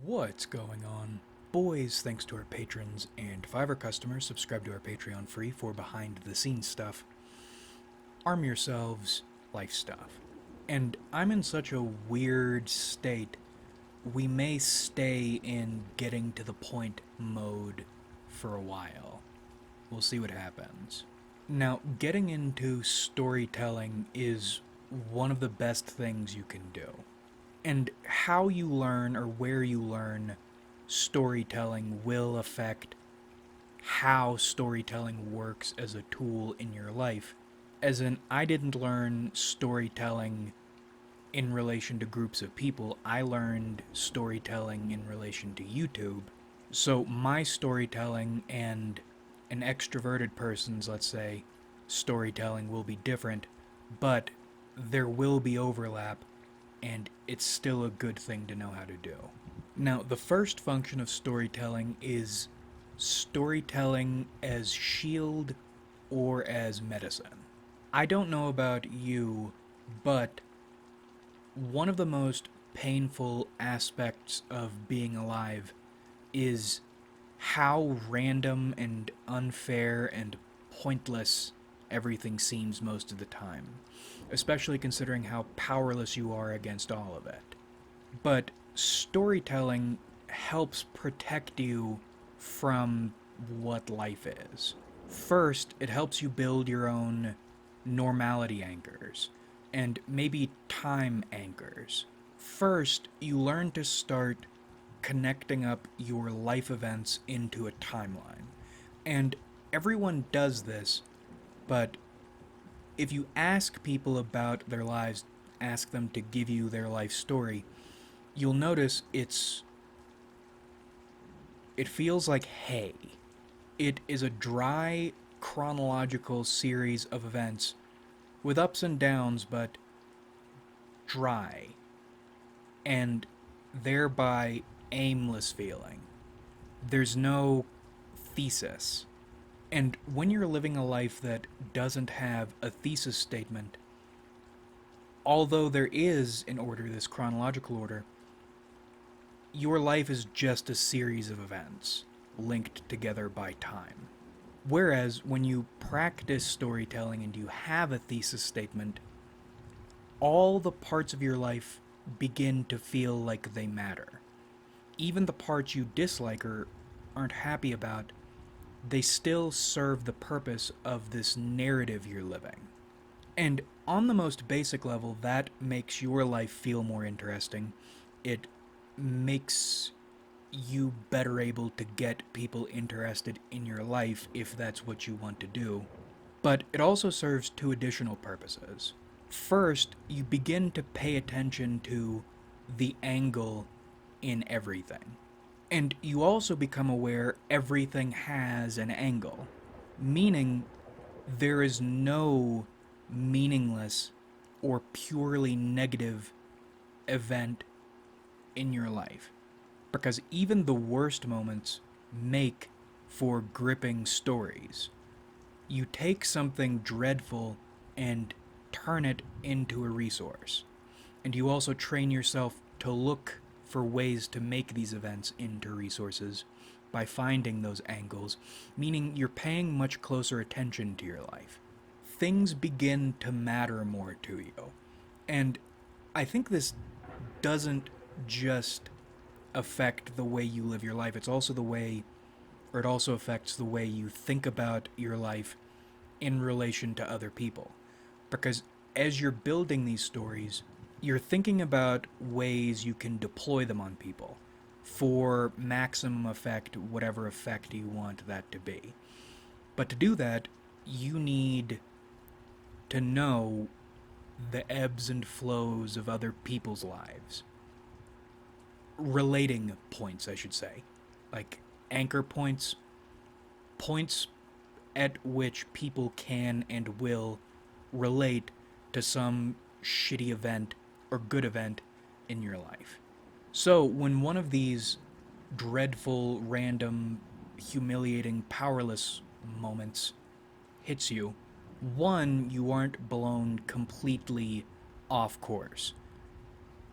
What's going on? Boys, thanks to our patrons and Fiverr customers, subscribe to our Patreon free for behind the scenes stuff. Arm yourselves, life stuff. And I'm in such a weird state, we may stay in getting to the point mode for a while. We'll see what happens. Now, getting into storytelling is one of the best things you can do. And how you learn or where you learn storytelling will affect how storytelling works as a tool in your life. As in, I didn't learn storytelling in relation to groups of people, I learned storytelling in relation to YouTube. So, my storytelling and an extroverted person's, let's say, storytelling will be different, but there will be overlap, and it's still a good thing to know how to do. Now, the first function of storytelling is storytelling as shield or as medicine. I don't know about you, but one of the most painful aspects of being alive is how random and unfair and pointless everything seems most of the time, especially considering how powerless you are against all of it. But storytelling helps protect you from what life is. First, it helps you build your own normality anchors and maybe time anchors. First, you learn to start connecting up your life events into a timeline. And everyone does this, but if you ask people about their lives, ask them to give you their life story, you'll notice it feels like hay. It is a dry chronological series of events with ups and downs, but dry and thereby aimless feeling. There's no thesis. And when you're living a life that doesn't have a thesis statement, although there is an order, this chronological order, your life is just a series of events linked together by time. Whereas when you practice storytelling and you have a thesis statement, all the parts of your life begin to feel like they matter. Even the parts you dislike or aren't happy about, they still serve the purpose of this narrative you're living. And on the most basic level, that makes your life feel more interesting. It makes you better able to get people interested in your life if that's what you want to do. But it also serves two additional purposes. First, you begin to pay attention to the angle in everything. And you also become aware everything has an angle, meaning there is no meaningless or purely negative event in your life. Because even the worst moments make for gripping stories. You take something dreadful and turn it into a resource. And you also train yourself to look for ways to make these events into resources by finding those angles, meaning you're paying much closer attention to your life. Things begin to matter more to you. And I think this doesn't just affect the way you live your life, it's also the way, or it also affects the way you think about your life in relation to other people. Because as you're building these stories, you're thinking about ways you can deploy them on people for maximum effect, whatever effect you want that to be. But to do that, you need to know the ebbs and flows of other people's lives. Relating points, I should say. Like anchor points, points at which people can and will relate to some shitty event or good event in your life. So, when one of these dreadful, random, humiliating, powerless moments hits you, one, you aren't blown completely off course.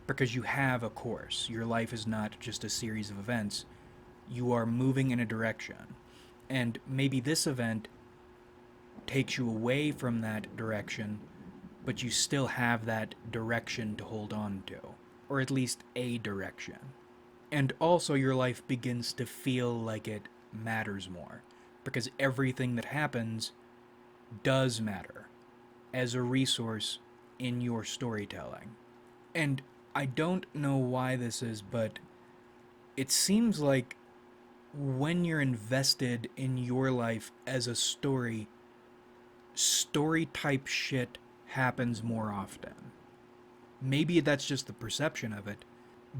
because you have a course. Your life is not just a series of events. You are moving in a direction. And maybe this event takes you away from that direction, but you still have that direction to hold on to, or at least a direction. And also, your life begins to feel like it matters more, because everything that happens does matter as a resource in your storytelling. And I don't know why this is, but it seems like when you're invested in your life as a story type shit happens more often. Maybe that's just the perception of it,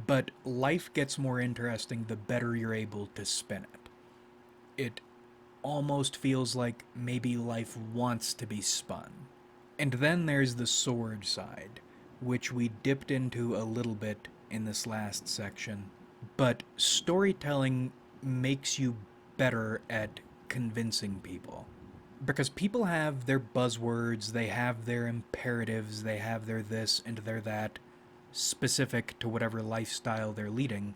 but life gets more interesting the better you're able to spin it. It almost feels like maybe life wants to be spun. And then there's the sword side, which we dipped into a little bit in this last section. But storytelling makes you better at convincing people. Because people have their buzzwords, they have their imperatives, they have their this and their that, specific to whatever lifestyle they're leading.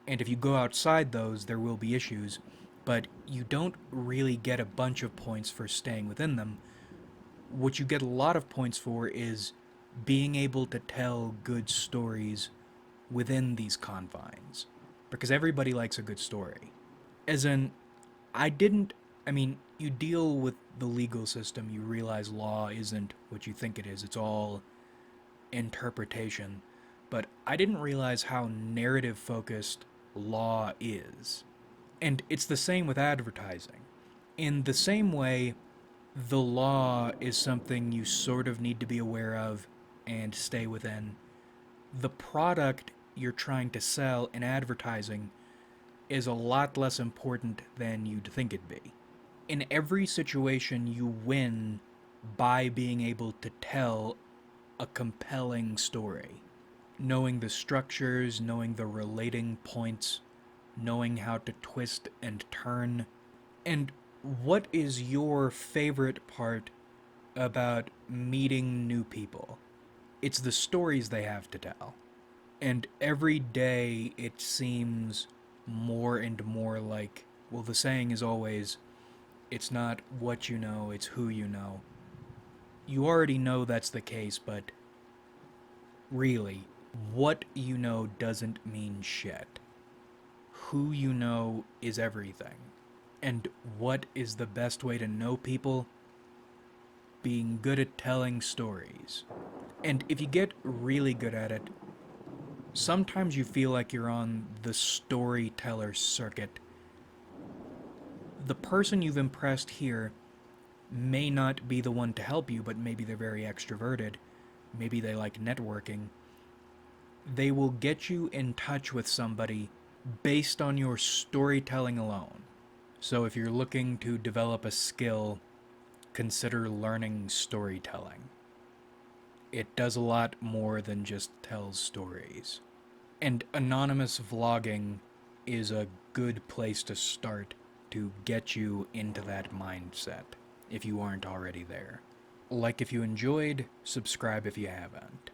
And if you go outside those, there will be issues, but you don't really get a bunch of points for staying within them. What you get a lot of points for is being able to tell good stories within these confines. Because everybody likes a good story. As in, I didn't. I mean, you deal with the legal system, you realize law isn't what you think it is, it's all interpretation. But I didn't realize how narrative focused law is. And it's the same with advertising. In the same way, the law is something you sort of need to be aware of and stay within. The product you're trying to sell in advertising is a lot less important than you'd think it'd be. In every situation, you win by being able to tell a compelling story. Knowing the structures, knowing the relating points, knowing how to twist and turn. And what is your favorite part about meeting new people? It's the stories they have to tell. And every day it seems more and more like, well, the saying is always, it's not what you know, it's who you know. You already know that's the case, but really, what you know doesn't mean shit. Who you know is everything. And what is the best way to know people? Being good at telling stories. And if you get really good at it, sometimes you feel like you're on the storyteller circuit. The person you've impressed here may not be the one to help you, but maybe they're very extroverted. Maybe they like networking. They will get you in touch with somebody based on your storytelling alone. So if you're looking to develop a skill, consider learning storytelling. It does a lot more than just tells stories. And anonymous vlogging is a good place to start to get you into that mindset, if you aren't already there. Like if you enjoyed, subscribe if you haven't.